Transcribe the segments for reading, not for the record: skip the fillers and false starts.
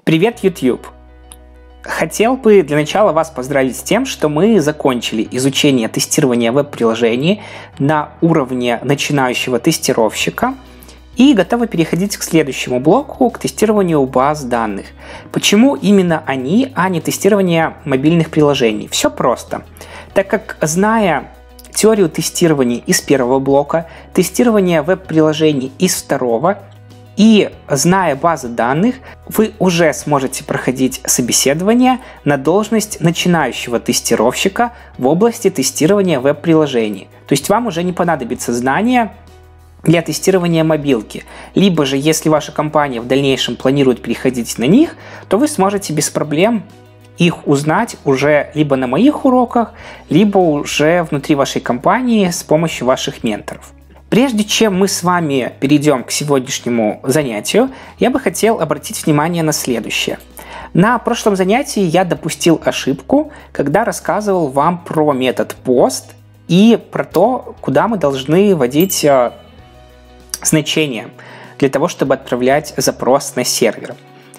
Привет, YouTube! Хотел бы для начала вас поздравить с тем, что мы закончили изучение тестирования веб-приложений на уровне начинающего тестировщика и готовы переходить к следующему блоку, к тестированию баз данных. Почему именно они, а не тестирование мобильных приложений? Все просто. Так как, зная теорию тестирования из первого блока, тестирование веб-приложений из второго, и зная базы данных, вы уже сможете проходить собеседование на должность начинающего тестировщика в области тестирования веб-приложений. То есть вам уже не понадобится знания для тестирования мобилки. Либо же, если ваша компания в дальнейшем планирует переходить на них, то вы сможете без проблем их узнать уже либо на моих уроках, либо уже внутри вашей компании с помощью ваших менторов. Прежде чем мы с вами перейдем к сегодняшнему занятию, я бы хотел обратить внимание на следующее. На прошлом занятии я допустил ошибку, когда рассказывал вам про метод POST и про то, куда мы должны вводить значения для того, чтобы отправлять запрос на сервер.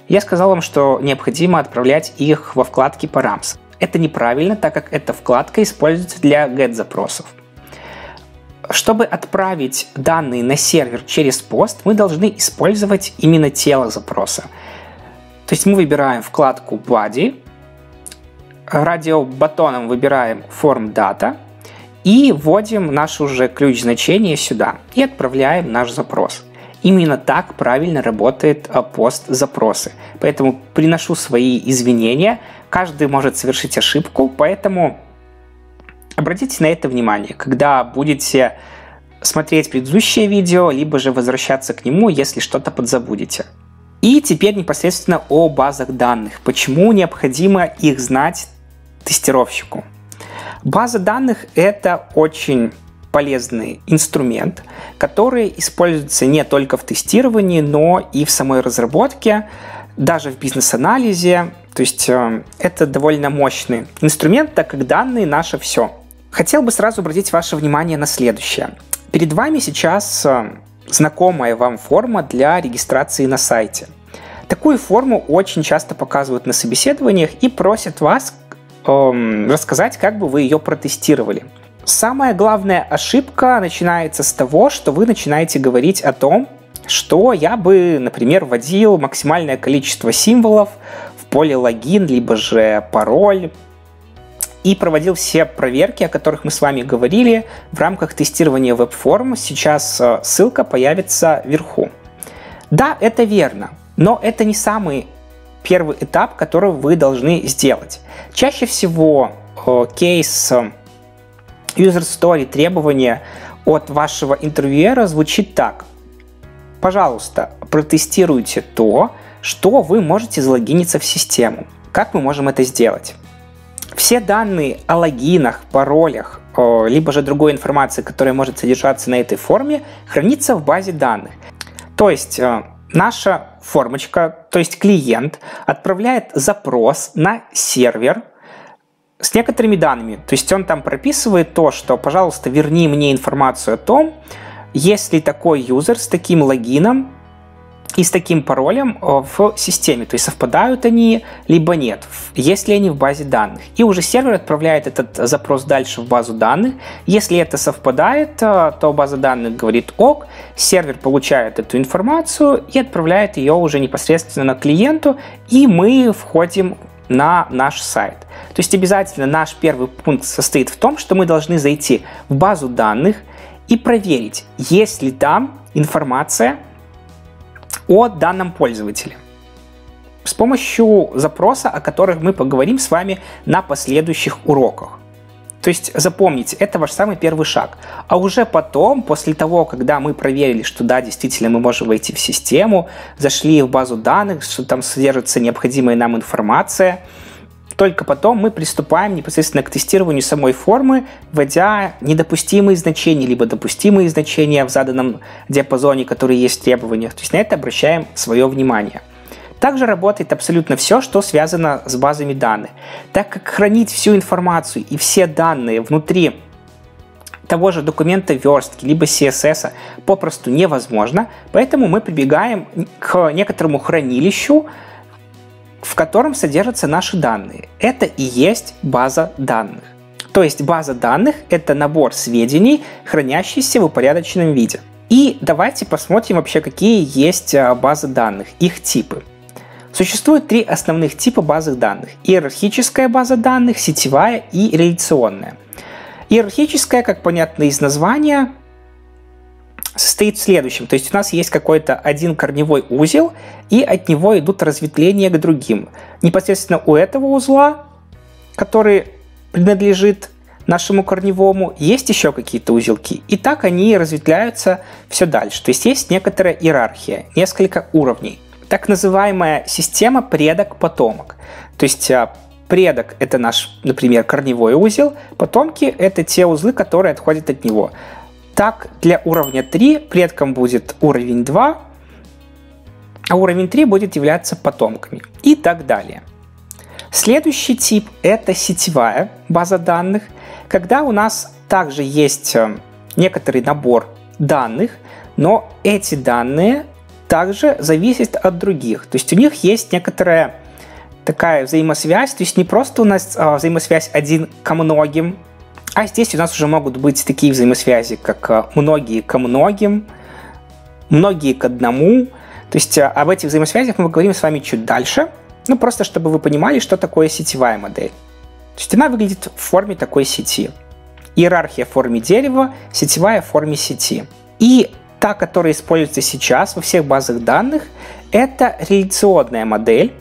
Я сказал вам, что необходимо отправлять их во вкладке Params. Это неправильно, так как эта вкладка используется для GET-запросов. Чтобы отправить данные на сервер через POST, мы должны использовать именно тело запроса. То есть мы выбираем вкладку Body, радиобатоном выбираем Form Data и вводим наш уже ключ значения сюда и отправляем наш запрос. Именно так правильно работает POST-запросы. Поэтому приношу свои извинения. Каждый может совершить ошибку, поэтому обратите на это внимание, когда будете смотреть предыдущее видео, либо же возвращаться к нему, если что-то подзабудете. И теперь непосредственно о базах данных. Почему необходимо их знать тестировщику? База данных – это очень полезный инструмент, который используется не только в тестировании, но и в самой разработке, даже в бизнес-анализе. То есть это довольно мощный инструмент, так как данные – наше все. Хотел бы сразу обратить ваше внимание на следующее. Перед вами сейчас знакомая вам форма для регистрации на сайте. Такую форму очень часто показывают на собеседованиях и просят вас рассказать, как бы вы ее протестировали. Самая главная ошибка начинается с того, что вы начинаете говорить о том, что я бы, например, вводил максимальное количество символов в поле логин, либо же пароль, и проводил все проверки, о которых мы с вами говорили в рамках тестирования веб-форм. Сейчас ссылка появится вверху. Да, это верно, но это не самый первый этап, который вы должны сделать. Чаще всего кейс user story требования от вашего интервьюера звучит так. Пожалуйста, протестируйте то, что вы можете залогиниться в систему. Как мы можем это сделать? Все данные о логинах, паролях, либо же другой информации, которая может содержаться на этой форме, хранится в базе данных. То есть наша формочка, то есть клиент, отправляет запрос на сервер с некоторыми данными. То есть он там прописывает то, что, пожалуйста, верни мне информацию о том, есть ли такой юзер с таким логином и с таким паролем в системе, то есть совпадают они, либо нет, есть ли они в базе данных. И уже сервер отправляет этот запрос дальше в базу данных. Если это совпадает, то база данных говорит ок, сервер получает эту информацию и отправляет ее уже непосредственно клиенту, и мы входим на наш сайт. То есть обязательно наш первый пункт состоит в том, что мы должны зайти в базу данных и проверить, есть ли там информация о данном пользователе с помощью запроса, о которых мы поговорим с вами на последующих уроках. То есть запомните, это ваш самый первый шаг. А уже потом, после того, когда мы проверили, что да, действительно мы можем войти в систему, зашли в базу данных, что там содержится необходимая нам информация, только потом мы приступаем непосредственно к тестированию самой формы, вводя недопустимые значения, либо допустимые значения в заданном диапазоне, которые есть в требованиях. То есть на это обращаем свое внимание. Также работает абсолютно все, что связано с базами данных. Так как хранить всю информацию и все данные внутри того же документа верстки, либо CSS попросту невозможно, поэтому мы прибегаем к некоторому хранилищу, в котором содержатся наши данные. Это и есть база данных. То есть база данных – это набор сведений, хранящийся в упорядоченном виде. И давайте посмотрим вообще, какие есть базы данных, их типы. Существует 3 основных типа базы данных. Иерархическая база данных, сетевая и реляционная. Иерархическая, как понятно из названия, состоит в следующем. То есть у нас есть какой-то один корневой узел, и от него идут разветвления к другим. Непосредственно у этого узла, который принадлежит нашему корневому, есть еще какие-то узелки. И так они разветвляются все дальше. То есть есть некоторая иерархия, несколько уровней. Так называемая система предок-потомок. То есть предок – это наш, например, корневой узел, потомки – это те узлы, которые отходят от него. Так, для уровня 3 предком будет уровень 2, а уровень 3 будет являться потомками и так далее. Следующий тип – это сетевая база данных, когда у нас также есть некоторый набор данных, но эти данные также зависят от других. То есть у них есть некоторая такая взаимосвязь, то есть не просто у нас взаимосвязь один ко многим, а здесь у нас уже могут быть такие взаимосвязи, как многие ко многим, многие к одному. То есть об этих взаимосвязях мы поговорим с вами чуть дальше, ну просто чтобы вы понимали, что такое сетевая модель. То есть она выглядит в форме такой сети. Иерархия в форме дерева, сетевая в форме сети. И та, которая используется сейчас во всех базах данных, это реляционная модель,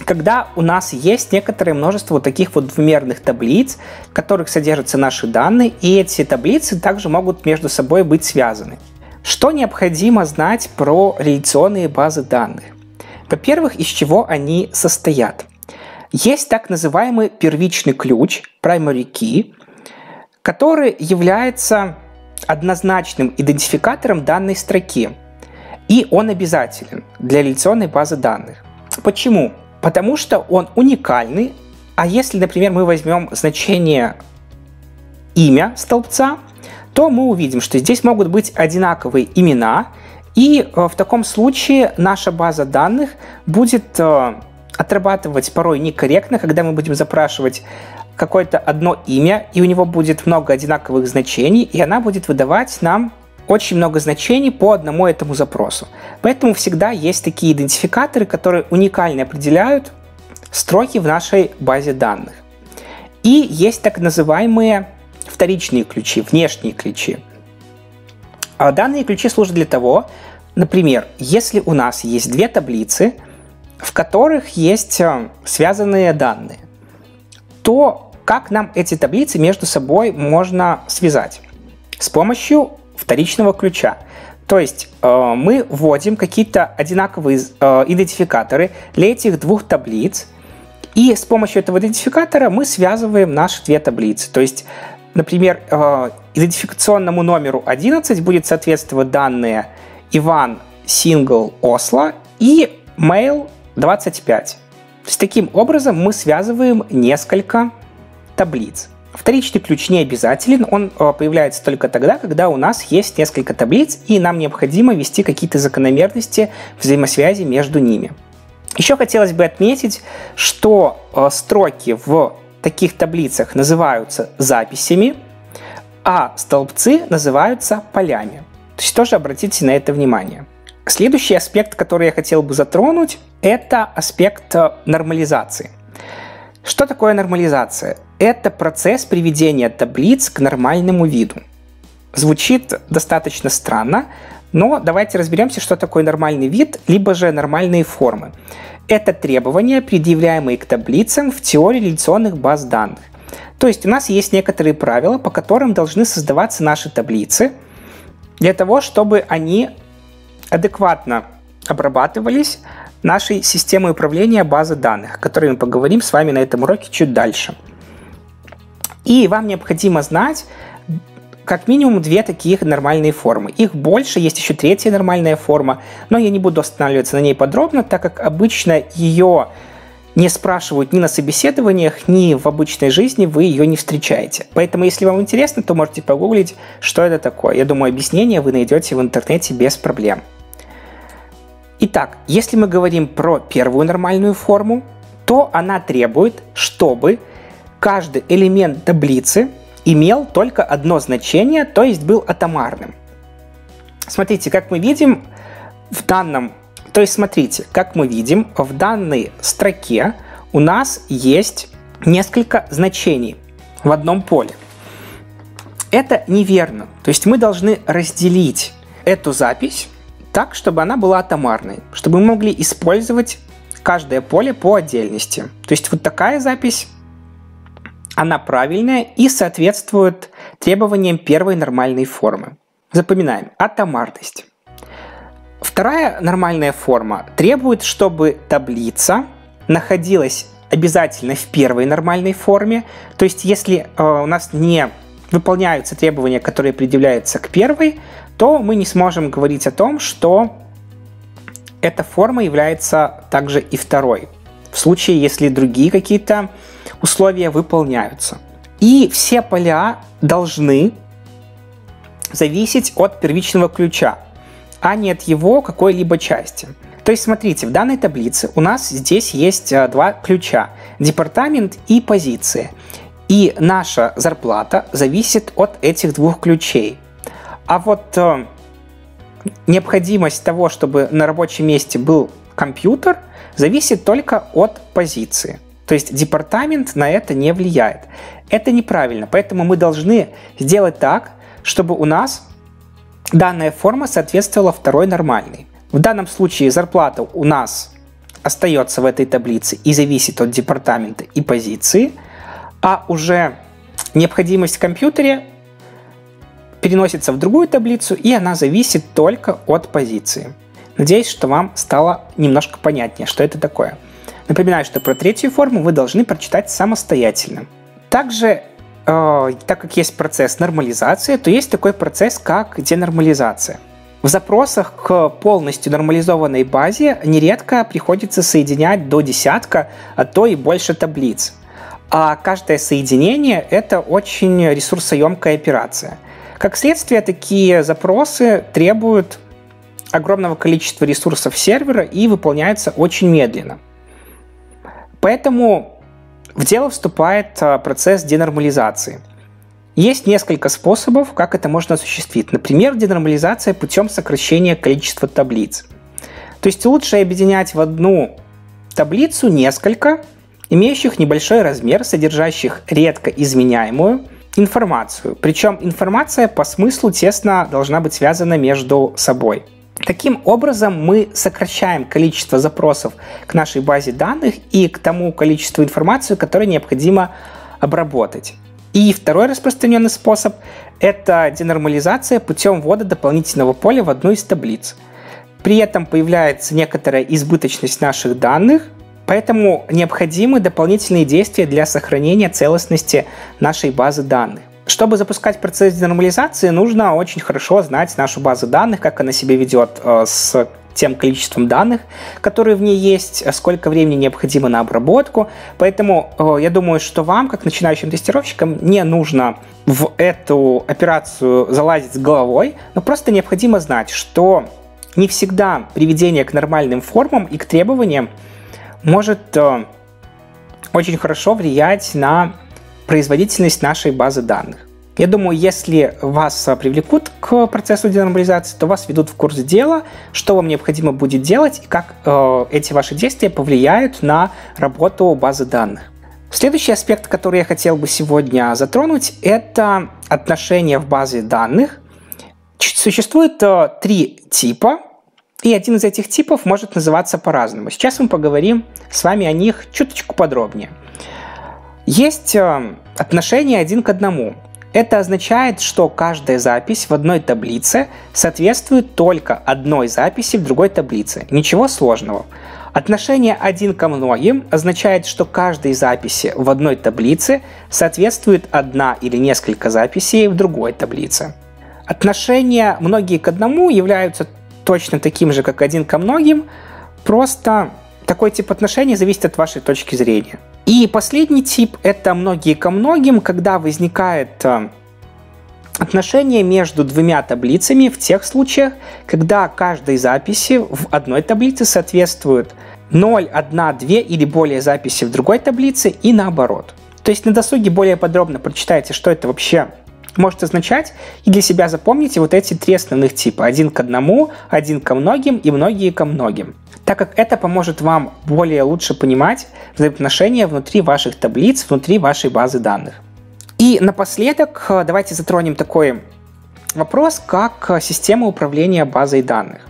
когда у нас есть некоторое множество вот таких вот двумерных таблиц, в которых содержатся наши данные, и эти таблицы также могут между собой быть связаны. Что необходимо знать про реляционные базы данных? Во-первых, из чего они состоят? Есть так называемый первичный ключ, primary key, который является однозначным идентификатором данной строки, и он обязателен для реляционной базы данных. Почему? Потому что он уникальный, а если, например, мы возьмем значение имя столбца, то мы увидим, что здесь могут быть одинаковые имена, и в таком случае наша база данных будет отрабатывать порой некорректно, когда мы будем запрашивать какое-то одно имя, и у него будет много одинаковых значений, и она будет выдавать нам очень много значений по одному этому запросу. Поэтому всегда есть такие идентификаторы, которые уникально определяют строки в нашей базе данных. И есть так называемые вторичные ключи, внешние ключи. А данные ключи служат для того, например, если у нас есть 2 таблицы, в которых есть связанные данные, то как нам эти таблицы между собой можно связать? С помощью вторичного ключа. То есть мы вводим какие-то одинаковые идентификаторы для этих 2 таблиц, и с помощью этого идентификатора мы связываем наши 2 таблицы. То есть, например, идентификационному номеру 11 будет соответствовать данные Иван Сингл Осло и Mail 25. То есть, таким образом мы связываем несколько таблиц. Вторичный ключ не обязателен, он появляется только тогда, когда у нас есть несколько таблиц, и нам необходимо ввести какие-то закономерности взаимосвязи между ними. Еще хотелось бы отметить, что строки в таких таблицах называются записями, а столбцы называются полями. То есть тоже обратите на это внимание. Следующий аспект, который я хотел бы затронуть, это аспект нормализации. Что такое нормализация? Это процесс приведения таблиц к нормальному виду. Звучит достаточно странно, но давайте разберемся, что такое нормальный вид, либо же нормальные формы. Это требования, предъявляемые к таблицам в теории реляционных баз данных. То есть у нас есть некоторые правила, по которым должны создаваться наши таблицы, для того, чтобы они адекватно обрабатывались нашей системой управления базы данных, о которой мы поговорим с вами на этом уроке чуть дальше. И вам необходимо знать как минимум 2 таких нормальные формы. Их больше, есть еще 3-я нормальная форма, но я не буду останавливаться на ней подробно, так как обычно ее не спрашивают ни на собеседованиях, ни в обычной жизни вы ее не встречаете. Поэтому, если вам интересно, то можете погуглить, что это такое. Я думаю, объяснение вы найдете в интернете без проблем. Итак, если мы говорим про первую нормальную форму, то она требует, чтобы каждый элемент таблицы имел только одно значение, то есть был атомарным. Смотрите, как мы видим в данной строке у нас есть несколько значений в одном поле. Это неверно. То есть мы должны разделить эту запись так, чтобы она была атомарной, чтобы мы могли использовать каждое поле по отдельности. То есть вот такая запись, она правильная и соответствует требованиям первой нормальной формы. Запоминаем: атомарность. Вторая нормальная форма требует, чтобы таблица находилась обязательно в первой нормальной форме. То есть если у нас не выполняются требования, которые предъявляются к первой, то мы не сможем говорить о том, что эта форма является также и второй, в случае, если другие какие-то условия выполняются. И все поля должны зависеть от первичного ключа, а не от его какой-либо части. То есть, смотрите, в данной таблице у нас здесь есть два ключа – департамент и позиции. И наша зарплата зависит от этих двух ключей. А вот необходимость того, чтобы на рабочем месте был компьютер, зависит только от позиции. То есть департамент на это не влияет. Это неправильно, поэтому мы должны сделать так, чтобы у нас данная форма соответствовала второй нормальной. В данном случае зарплата у нас остается в этой таблице и зависит от департамента и позиции, а уже необходимость в компьютере переносится в другую таблицу, и она зависит только от позиции. Надеюсь, что вам стало немножко понятнее, что это такое. Напоминаю, что про третью форму вы должны прочитать самостоятельно. Также, так как есть процесс нормализации, то есть такой процесс, как денормализация. В запросах к полностью нормализованной базе нередко приходится соединять до десятка, а то и больше таблиц. А каждое соединение – это очень ресурсоемкая операция. Как следствие, такие запросы требуют огромного количества ресурсов сервера и выполняются очень медленно. Поэтому в дело вступает процесс денормализации. Есть несколько способов, как это можно осуществить. Например, денормализация путем сокращения количества таблиц. То есть лучше объединять в одну таблицу несколько, имеющих небольшой размер, содержащих редко изменяемую информацию. Причем информация по смыслу тесно должна быть связана между собой. Таким образом, мы сокращаем количество запросов к нашей базе данных и к тому количеству информации, которое необходимо обработать. И второй распространенный способ – это денормализация путем ввода дополнительного поля в одну из таблиц. При этом появляется некоторая избыточность наших данных, поэтому необходимы дополнительные действия для сохранения целостности нашей базы данных. Чтобы запускать процесс денормализации, нужно очень хорошо знать нашу базу данных, как она себя ведет с тем количеством данных, которые в ней есть, сколько времени необходимо на обработку. Поэтому я думаю, что вам, как начинающим тестировщикам, не нужно в эту операцию залазить с головой, но просто необходимо знать, что не всегда приведение к нормальным формам и к требованиям может очень хорошо влиять на производительность нашей базы данных. Я думаю, если вас привлекут к процессу денормализации, то вас ведут в курс дела, что вам необходимо будет делать и как эти ваши действия повлияют на работу базы данных. Следующий аспект, который я хотел бы сегодня затронуть, это отношения в базе данных. Существует три типа, и один из этих типов может называться по-разному. Сейчас мы поговорим с вами о них чуточку подробнее. Есть отношения один к одному. Это означает, что каждая запись в одной таблице соответствует только одной записи в другой таблице. Ничего сложного. Отношение один ко многим означает, что каждой записи в одной таблице соответствует одна или несколько записей в другой таблице. Отношения многие к одному являются точно таким же, как один ко многим, просто такой тип отношений зависит от вашей точки зрения. И последний тип – это многие ко многим, когда возникает отношение между двумя таблицами в тех случаях, когда каждой записи в одной таблице соответствует 0, 1, 2 или более записи в другой таблице и наоборот. То есть на досуге более подробно прочитайте, что это вообще может означать, и для себя запомните вот эти 3 основных типа: 1 к 1, 1 ко многим и многие ко многим, так как это поможет вам более лучше понимать взаимоотношения внутри ваших таблиц, внутри вашей базы данных. И напоследок давайте затронем такой вопрос, как система управления базой данных.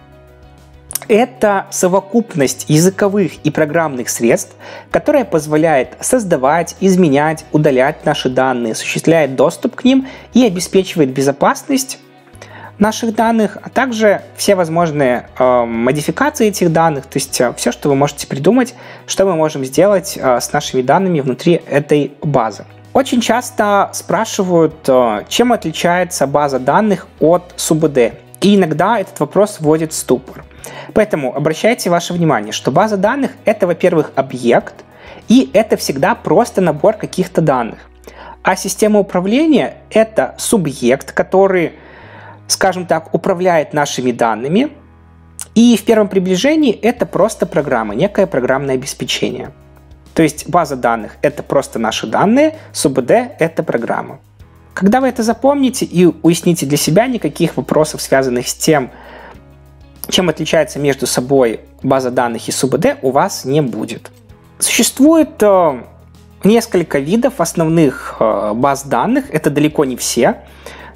Это совокупность языковых и программных средств, которая позволяет создавать, изменять, удалять наши данные, осуществляет доступ к ним и обеспечивает безопасность наших данных, а также все возможные модификации этих данных, то есть все, что вы можете придумать, что мы можем сделать с нашими данными внутри этой базы. Очень часто спрашивают, чем отличается база данных от СУБД, и иногда этот вопрос вводит в ступор. Поэтому обращайте ваше внимание, что база данных — это, во-первых, объект, и это всегда просто набор каких-то данных. А система управления — это субъект, который, скажем так, управляет нашими данными, и в первом приближении это просто программа, некое программное обеспечение. То есть база данных — это просто наши данные, СУБД — это программа. Когда вы это запомните и уясните для себя, никаких вопросов, связанных с тем, чем отличается между собой база данных и СУБД, у вас не будет. Существует несколько видов основных баз данных, это далеко не все.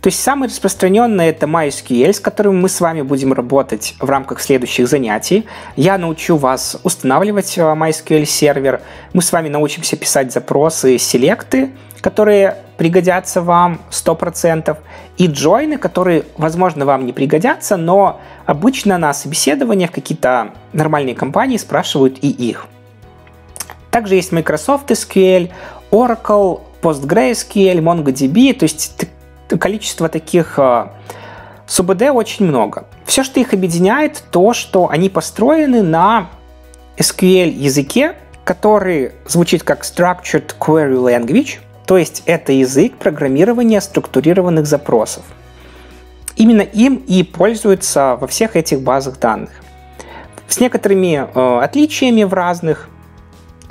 То есть самый распространенный — это MySQL, с которым мы с вами будем работать в рамках следующих занятий. Я научу вас устанавливать MySQL сервер, мы с вами научимся писать запросы, селекты, которые пригодятся вам 100%, и джойны, которые, возможно, вам не пригодятся, но обычно на собеседованиях какие-то нормальные компании спрашивают и их. Также есть Microsoft SQL, Oracle, PostgreSQL, MongoDB, то есть количество таких СУБД очень много. Все, что их объединяет, то, что они построены на SQL языке, который звучит как Structured Query Language, то есть это язык программирования структурированных запросов. Именно им и пользуются во всех этих базах данных. С некоторыми отличиями в разных,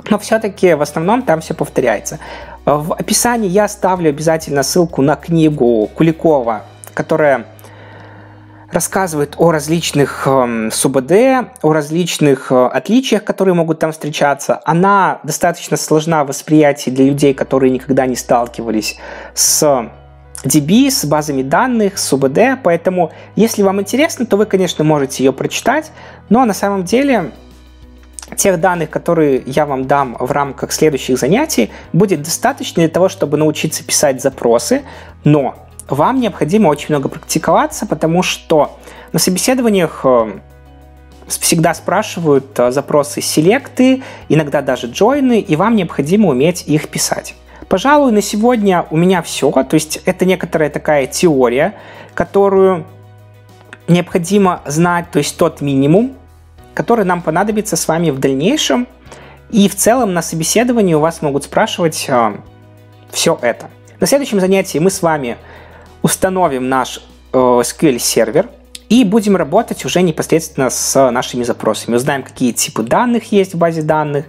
но все-таки в основном там все повторяется. В описании я оставлю обязательно ссылку на книгу Куликова, которая рассказывает о различных СУБД, о различных отличиях, которые могут там встречаться. Она достаточно сложна в восприятии для людей, которые никогда не сталкивались с DB, с базами данных, с СУБД, поэтому, если вам интересно, то вы, конечно, можете ее прочитать, но на самом деле тех данных, которые я вам дам в рамках следующих занятий, будет достаточно для того, чтобы научиться писать запросы, но вам необходимо очень много практиковаться, потому что на собеседованиях всегда спрашивают запросы селекты, иногда даже джойны, и вам необходимо уметь их писать. Пожалуй, на сегодня у меня все, то есть это некоторая такая теория, которую необходимо знать, то есть тот минимум, который нам понадобится с вами в дальнейшем, и в целом на собеседовании у вас могут спрашивать все это. На следующем занятии мы с вами установим наш SQL сервер и будем работать уже непосредственно с нашими запросами. Узнаем, какие типы данных есть в базе данных,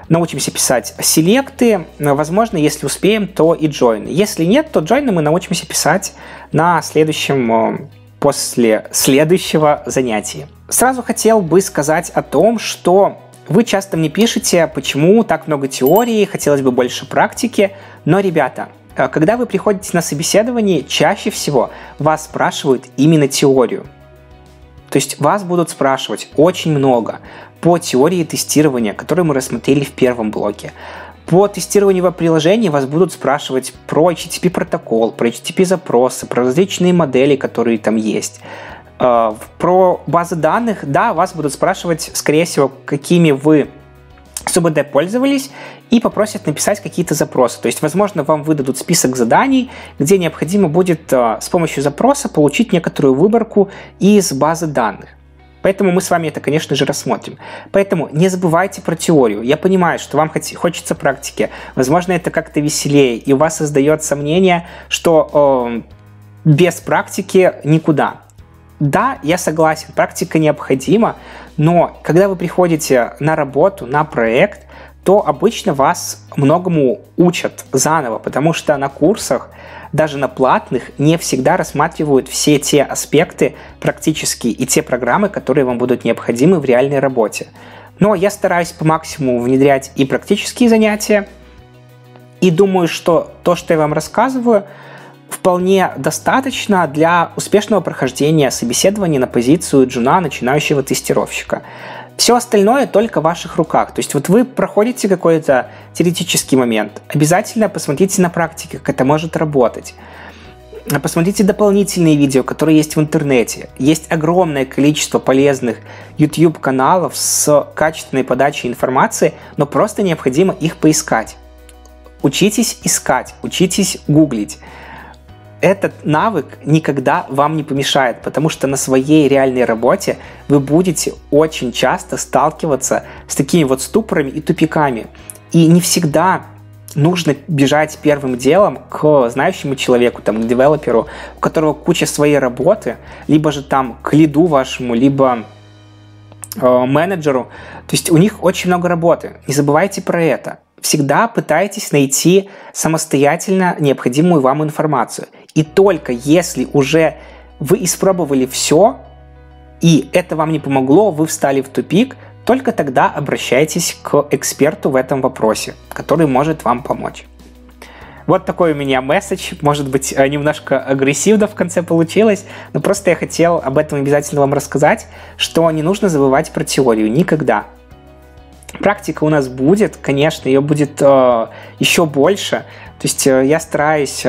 научимся писать селекты, возможно, если успеем, то и джойны. Если нет, то джойны мы научимся писать на следующем, после следующего занятия. Сразу хотел бы сказать о том, что вы часто мне пишете, почему так много теории, хотелось бы больше практики, но, ребята, когда вы приходите на собеседование, чаще всего вас спрашивают именно теорию. То есть вас будут спрашивать очень много по теории тестирования, которую мы рассмотрели в первом блоке. По тестированию приложений вас будут спрашивать про HTTP протокол, про HTTP запросы, про различные модели, которые там есть. Про базы данных, да, вас будут спрашивать, скорее всего, какими вы СУБД пользовались, и попросят написать какие-то запросы. То есть, возможно, вам выдадут список заданий, где необходимо будет с помощью запроса получить некоторую выборку из базы данных. Поэтому мы с вами это, конечно же, рассмотрим. Поэтому не забывайте про теорию. Я понимаю, что вам хочется практики. Возможно, это как-то веселее, и у вас создает сомнение, что без практики никуда. Да, я согласен, практика необходима, но когда вы приходите на работу, на проект, то обычно вас многому учат заново, потому что на курсах, даже на платных, не всегда рассматривают все те аспекты практические и те программы, которые вам будут необходимы в реальной работе. Но я стараюсь по максимуму внедрять и практические занятия, и думаю, что то, что я вам рассказываю, вполне достаточно для успешного прохождения собеседования на позицию джуна, начинающего тестировщика. Все остальное только в ваших руках. То есть вот вы проходите какой-то теоретический момент, обязательно посмотрите на практике, как это может работать. Посмотрите дополнительные видео, которые есть в интернете. Есть огромное количество полезных YouTube-каналов с качественной подачей информации, но просто необходимо их поискать. Учитесь искать, учитесь гуглить. Этот навык никогда вам не помешает, потому что на своей реальной работе вы будете очень часто сталкиваться с такими вот ступорами и тупиками. И не всегда нужно бежать первым делом к знающему человеку, там, к девелоперу, у которого куча своей работы, либо же там к лиду вашему, либо менеджеру. То есть у них очень много работы. Не забывайте про это. Всегда пытайтесь найти самостоятельно необходимую вам информацию. И только если уже вы испробовали все, и это вам не помогло, вы встали в тупик, только тогда обращайтесь к эксперту в этом вопросе, который может вам помочь. Вот такой у меня месседж. Может быть, немножко агрессивно в конце получилось, но просто я хотел об этом обязательно вам рассказать, что не нужно забывать про теорию никогда. Практика у нас будет, конечно, ее будет еще больше. То есть я стараюсь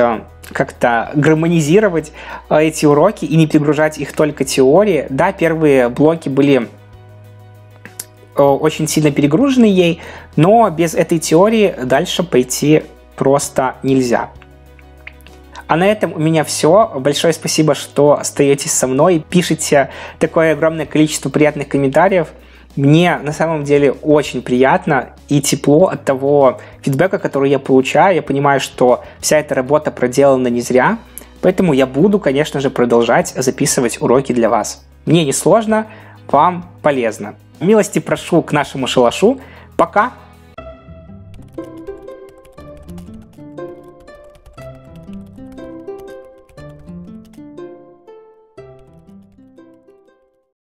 как-то гармонизировать эти уроки и не перегружать их только теорией. Да, первые блоки были очень сильно перегружены ей, но без этой теории дальше пойти просто нельзя. А на этом у меня все. Большое спасибо, что остаетесь со мной, пишите такое огромное количество приятных комментариев. Мне на самом деле очень приятно и тепло от того фидбэка, который я получаю. Я понимаю, что вся эта работа проделана не зря, поэтому я буду, конечно же, продолжать записывать уроки для вас. Мне не сложно, вам полезно. Милости прошу к нашему шалашу. Пока!